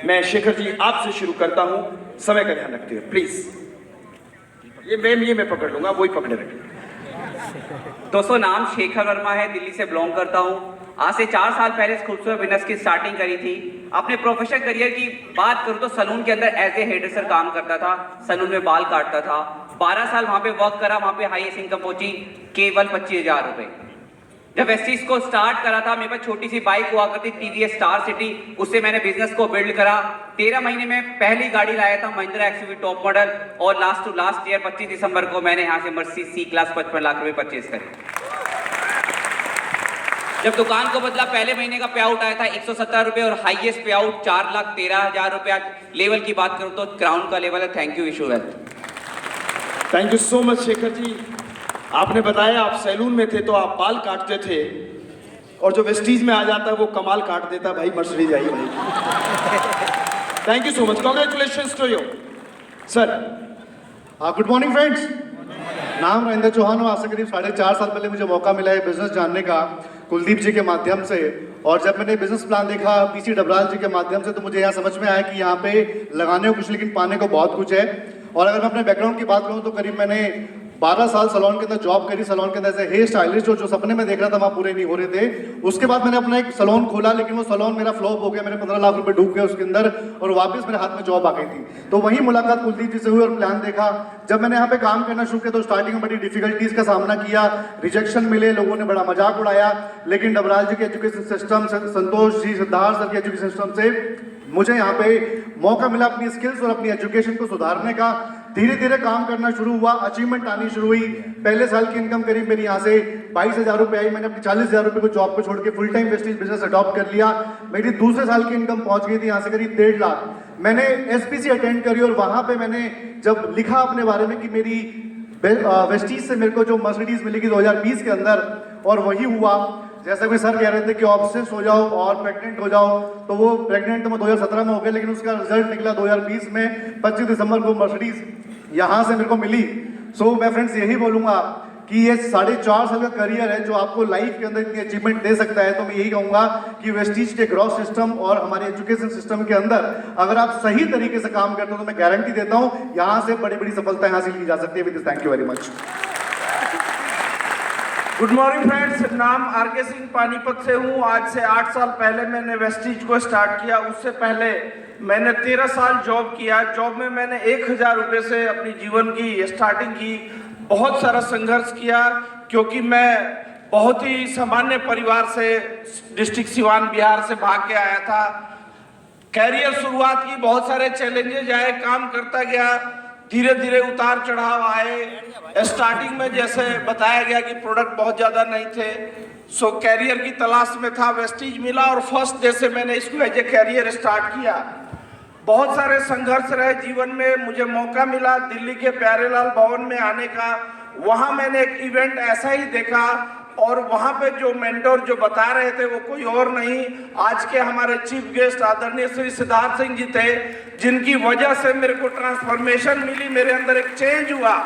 मैं शेखर जी आपसे शुरू करता हूं, समय का ध्यान रखते हुए प्लीज। ये मैं पकड़ लूंगा, वही पकड़े रखें। दोस्तों, नाम शेखर वर्मा है, दिल्ली से बिलोंग करता हूँ। आज से 4 साल पहले इस खूबसूरत बिजनेस की स्टार्टिंग करी थी। अपने प्रोफेशनल करियर की बात करूँ तो सलून के अंदर एज ए हेयर ड्रेसर काम करता था, सलून में बाल काटता था। 12 साल वहाँ पे वर्क करा, वहाँ पे हाईएस्ट इनकम पहुंची केवल 25,000 रुपए। जब वेस्टीज को स्टार्ट करा था, मेरे पास छोटी सी बाइक हुआ करती टीवीएस स्टार सिटी, उससे मैंने बिजनेस को बिल्ड करा। 13 महीने में पहली गाड़ी लाया था महिंद्रा एक्सयूवी टॉप मॉडल, और लास्ट टू लास्ट ईयर 25 दिसंबर को मैंने यहाँ से मर्सिडीज सी क्लास 55 लाख रुपए परचेज करे। जब दुकान को बदला, पहले महीने का पे आउट आया था 117 रुपए और हाईएस्ट पे आउट 4,13,000 रुपए। आज लेवल की बात करूं तो क्राउन का लेवल है। Thank you, Vishu wealth. Thank you so much Shekhar ji. आपने बताया आप सैलून में थे तो आप बाल काटते थे, और जो वेस्टीज में आ जाता है वो कमाल काट देता भाई, मर्सिडीज आई भाई। Thank you so much, congratulations to you sir. Good morning friends. नाम रविंद्र चौहान हो। आज से करीब 4.5 साल पहले मुझे मौका मिला है बिजनेस जानने का कुलदीप जी के माध्यम से, और जब मैंने बिजनेस प्लान देखा पीसी डबराल जी के माध्यम से तो मुझे यहाँ समझ में आया कि यहाँ पे लगाने को कुछ लेकिन पाने को बहुत कुछ है। और अगर मैं अपने बैकग्राउंड की बात करूँ तो करीब मैंने 12 साल सैलून के अंदर जॉब करी। सैलून के अंदर ऐसे हेयर स्टाइलिस्ट जो सपने में देख रहा था वहाँ पूरे नहीं हो रहे थे। उसके बाद मैंने अपना एक सैलून खोला, लेकिन वो सैलून मेरा फ्लॉप हो गया। मेरे 15 लाख रुपए डूब गए उसके अंदर, और वापस मेरे हाथ में जॉब आ गई थी। तो वही मुलाकात कुलदीप जी से हुई और प्लान देखा। जब मैंने यहाँ पे काम करना शुरू किया तो स्टार्टिंग में बड़ी डिफिकल्टीज का सामना किया, रिजेक्शन मिले, लोगों ने बड़ा मजाक उड़ाया। लेकिन डबराल जी के एजुकेशन सिस्टम से, संतोष जी, सिद्धार्थ सर के एजुकेशन सिस्टम से मुझे यहाँ पे मौका मिला अपनी स्किल्स और अपनी एजुकेशन को सुधारने का। धीरे धीरे काम करना शुरू हुआ, अचीवमेंट आनी शुरू हुई। पहले साल की इनकम करीब मेरी यहाँ से 22,000 रुपये आई। मैंने अपनी 40,000 रुपये को जॉब को छोड़ के full time wastage business adopt कर लिया। मेरी दूसरे साल की इनकम पहुंच गई थी यहाँ से करीब 1.5 लाख। मैंने एसपीसी अटेंड करी, और वहाँ पे मैंने जब लिखा अपने बारे में कि मेरी वेस्टीज से मेरे को जो मर्सिडीज मिलेगी 2020 के अंदर, और वही हुआ। जैसा कि सर कह रहे थे कि ऑब्सेस हो जाओ और प्रेग्नेंट हो जाओ, तो वो प्रेग्नेंट तो मैं 2017 में हो गया, लेकिन उसका रिजल्ट निकला 2020 में। 25 दिसंबर को मर्सिडीज यहाँ से मेरे को मिली। सो मैं फ्रेंड्स यही बोलूँगा कि ये 4.5 साल का करियर है जो आपको लाइफ के अंदर इतनी अचीवमेंट दे सकता है। तो मैं यही कहूँगा कि वेस्टीज के ग्रॉस सिस्टम और हमारे एजुकेशन सिस्टम के अंदर अगर आप सही तरीके से काम करते हो तो मैं गारंटी देता हूँ यहाँ से बड़ी बड़ी सफलताएं हासिल की जा सकती है। With thank you very much. Good morning friends. नाम आरके सिंह, पानीपत से हूँ। आज से 8 साल पहले मैंने वेस्टीज को स्टार्ट किया। उससे पहले मैंने 13 साल जॉब किया। जॉब में मैंने 1,000 रुपये से अपनी जीवन की स्टार्टिंग की। बहुत सारा संघर्ष किया, क्योंकि मैं बहुत ही सामान्य परिवार से, डिस्ट्रिक्ट सिवान बिहार से भाग के आया था। कैरियर शुरुआत की, बहुत सारे चैलेंजेज आए, काम करता गया, धीरे धीरे उतार चढ़ाव आए। स्टार्टिंग में जैसे बताया गया कि प्रोडक्ट बहुत ज़्यादा नहीं थे, सो कैरियर की तलाश में था। वेस्टीज मिला और फर्स्ट डे से मैंने इसको एज ए कैरियर स्टार्ट किया। बहुत सारे संघर्ष रहे जीवन में। मुझे मौका मिला दिल्ली के प्यारेलाल भवन में आने का। वहाँ मैंने एक इवेंट ऐसा ही देखा, और वहाँ पे जो मेंटोर जो बता रहे थे वो कोई और नहीं, आज के हमारे चीफ गेस्ट आदरणीय श्री सिद्धार्थ सिंह जी थे, जिनकी वजह से मेरे को ट्रांसफॉर्मेशन मिली, मेरे अंदर एक चेंज हुआ।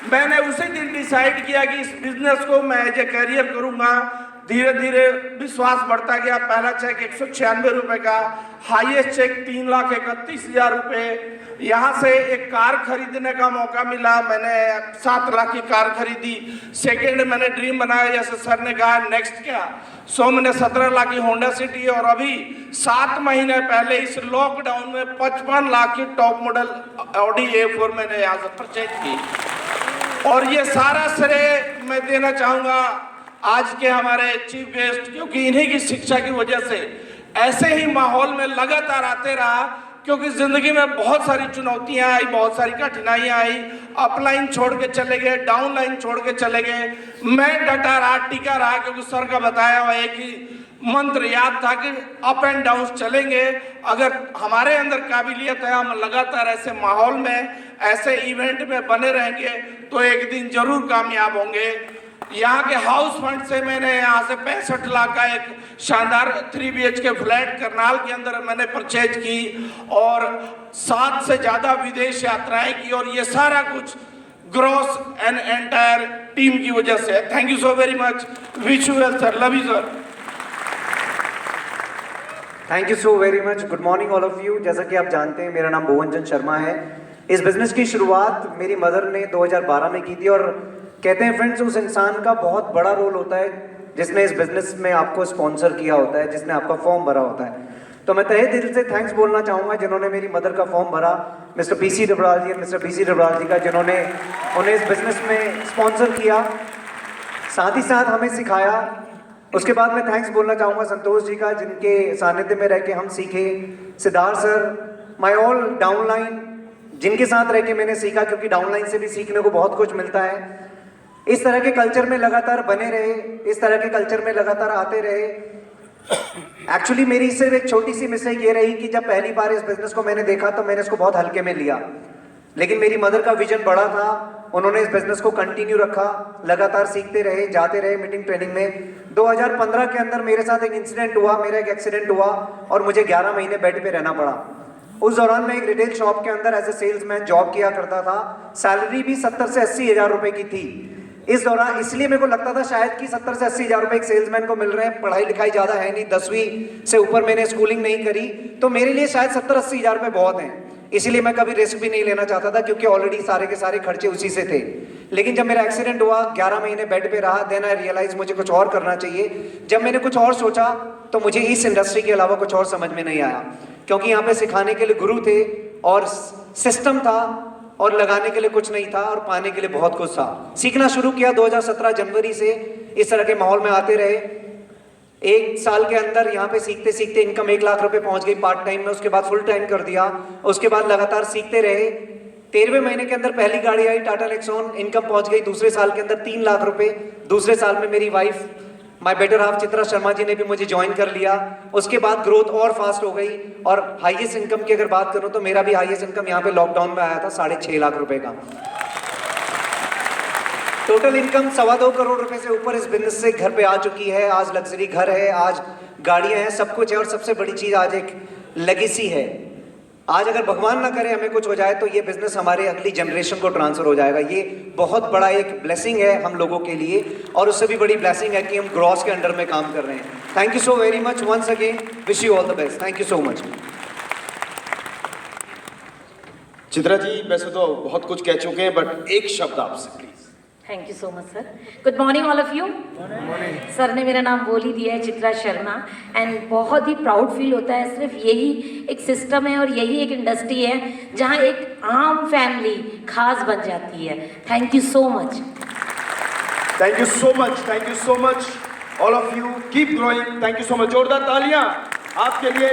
मैंने उसी दिन डिसाइड किया कि इस बिजनेस को मैं एज ए कैरियर करूँगा। धीरे धीरे विश्वास बढ़ता गया। पहला चेक 196 रुपये का, हाईएस्ट चेक 3,31,000 रुपये। यहाँ से एक कार खरीदने का मौका मिला। मैंने 7 लाख की कार खरीदी। सेकेंड मैंने ड्रीम बनाया, जैसे सर ने कहा नेक्स्ट क्या, सो मैंने 17 लाख की होंडा सिटी, और अभी 7 महीने पहले इस लॉकडाउन में 55 लाख की टॉप मॉडल ऑडी A4 मैंने यहाँ से परचेज की। और ये सारा श्रेय मैं देना चाहूँगा आज के हमारे चीफ गेस्ट, क्योंकि इन्हीं की शिक्षा की वजह से ऐसे ही माहौल में लगातार आते रहा। क्योंकि जिंदगी में बहुत सारी चुनौतियां आई, बहुत सारी कठिनाइयां आई। अपलाइन छोड़ के चले गए, डाउन लाइन छोड़ के चले गए। मैं डटा रहा, टिका रहा, क्योंकि सर का बताया हुआ एक ही मंत्र याद था कि अप एंड डाउन चलेंगे। अगर हमारे अंदर काबिलियत है, हम लगातार ऐसे माहौल में, ऐसे इवेंट में बने रहेंगे तो एक दिन जरूर कामयाब होंगे। यहाँ के हाउस फंड से मैंने यहाँ से 65 लाख का एक शानदार 3 BHK फ्लैट करनाल के अंदर मैंने परचेज की, और 7 से ज़्यादा विदेश यात्राएं की, और ये सारा कुछ ग्रॉस एंड एंटायर टीम की वजह से। Thank you so very much. Wish you well sir, love you sir. Thank you so very much. Good morning all of you. जैसा कि आप जानते हैं, मेरा नाम भुवनचंद शर्मा है। इस बिज़नेस की शुरुआत मेरी मदर ने 2012 में की थी, और कहते हैं फ्रेंड्स, उस इंसान का बहुत बड़ा रोल होता है जिसने इस बिज़नेस में आपको स्पॉन्सर किया होता है, जिसने आपका फॉर्म भरा होता है। तो मैं तहे दिल से थैंक्स बोलना चाहूँगा जिन्होंने मेरी मदर का फॉर्म भरा, मिस्टर पीसी डबराल जी और मिस्टर पीसी डबराल जी का, जिन्होंने उन्हें इस बिज़नेस में स्पॉन्सर किया, साथ ही साथ हमें सिखाया। उसके बाद मैं थैंक्स बोलना चाहूँगा संतोष जी का, जिनके सानिध्य में रह के हम सीखे, Siddharth sir, my all downline, जिनके साथ रह के मैंने सीखा, क्योंकि डाउनलाइन से भी सीखने को बहुत कुछ मिलता है। इस तरह के कल्चर में लगातार बने रहे, इस तरह के कल्चर में लगातार आते रहे। एक्चुअली मेरी सिर्फ एक छोटी सी मिस्टेक ये रही कि जब पहली बार इस बिजनेस को मैंने देखा तो मैंने इसको बहुत हल्के में लिया, लेकिन मेरी मदर का विजन बड़ा था। उन्होंने इस बिजनेस को कंटिन्यू रखा, लगातार सीखते रहे, जाते रहे मीटिंग ट्रेनिंग में। 2015 के अंदर मेरे साथ एक इंसिडेंट हुआ, मेरा एक एक्सीडेंट हुआ और मुझे 11 महीने बेड पे रहना पड़ा। उस दौरान मैं एक रिटेल शॉप के अंदर एज ए सेल्समैन जॉब किया करता था। सैलरी भी 70 से 80 हज़ार रुपए की थी। इस दौरान इसलिए मेरे को लगता था शायद कि 70 से 80 हज़ार रुपए एक सेल्समैन को मिल रहे हैं, पढ़ाई लिखाई ज़्यादा है नहीं, 10वीं से ऊपर मैंने स्कूलिंग नहीं करी, तो मेरे लिए शायद 70-80 हज़ार रुपए बहुत हैं। इसलिए मैं कभी रिस्क भी नहीं लेना चाहता था, क्योंकि ऑलरेडी सारे के सारे खर्चे उसी से थे। लेकिन जब मेरा एक्सीडेंट हुआ, 11 महीने बेड पे रहा, देन आई रियलाइज मुझे कुछ और करना चाहिए। जब मैंने कुछ और सोचा तो मुझे इस इंडस्ट्री के अलावा कुछ और समझ में नहीं आया, क्योंकि यहाँ पे सिखाने के लिए गुरु थे और सिस्टम था, और लगाने के लिए कुछ नहीं था, और पाने के लिए बहुत कुछ था। सीखना शुरू किया 2017 जनवरी से, इस तरह के माहौल में आते रहे। एक साल के अंदर यहाँ पे सीखते सीखते इनकम 1 लाख रुपए पहुंच गई पार्ट टाइम में, उसके बाद फुल टाइम कर दिया। उसके बाद लगातार सीखते रहे। 13वें महीने के अंदर पहली गाड़ी आई टाटा नेक्सॉन, इनकम पहुंच गई दूसरे साल के अंदर 3 लाख रुपए। दूसरे साल में मेरी wife, my better half Chitra Sharma ji ने भी मुझे ज्वाइन कर लिया। उसके बाद ग्रोथ और फास्ट हो गई, और हाईएस्ट इनकम की अगर बात करूं तो मेरा भी हाईएस्ट इनकम यहाँ पे लॉकडाउन में आया था 6.5 लाख रुपए का। टोटल इनकम 2.25 करोड़ रुपए से ऊपर इस बिजनेस से घर पे आ चुकी है। आज लग्जरी घर है, आज गाड़ियां हैं, सब कुछ है, और सबसे बड़ी चीज आज एक लेगेसी है। आज अगर भगवान ना करे हमें कुछ हो जाए तो ये बिजनेस हमारे अगली जनरेशन को ट्रांसफर हो जाएगा। ये बहुत बड़ा एक ब्लेसिंग है हम लोगों के लिए, और उससे भी बड़ी ब्लेसिंग है कि हम ग्रॉस के अंडर में काम कर रहे हैं। Thank you so very much once again, wish you all the best. Thank you so much. Chitra ji वैसे तो बहुत कुछ कह चुके हैं, बट एक शब्द आपसे please. Thank you so much sir. Good morning all of you. Sir ने मेरा नाम बोल ही दिया है, चित्रा शर्मा, एंड बहुत ही प्राउड फील होता है। सिर्फ यही एक सिस्टम है और यही एक इंडस्ट्री है जहां एक आम फैमिली खास बन जाती है। Thank you so much. Thank you so much, thank you so much all of you, keep growing. Thank you so much, जोरदार तालियां आपके लिए।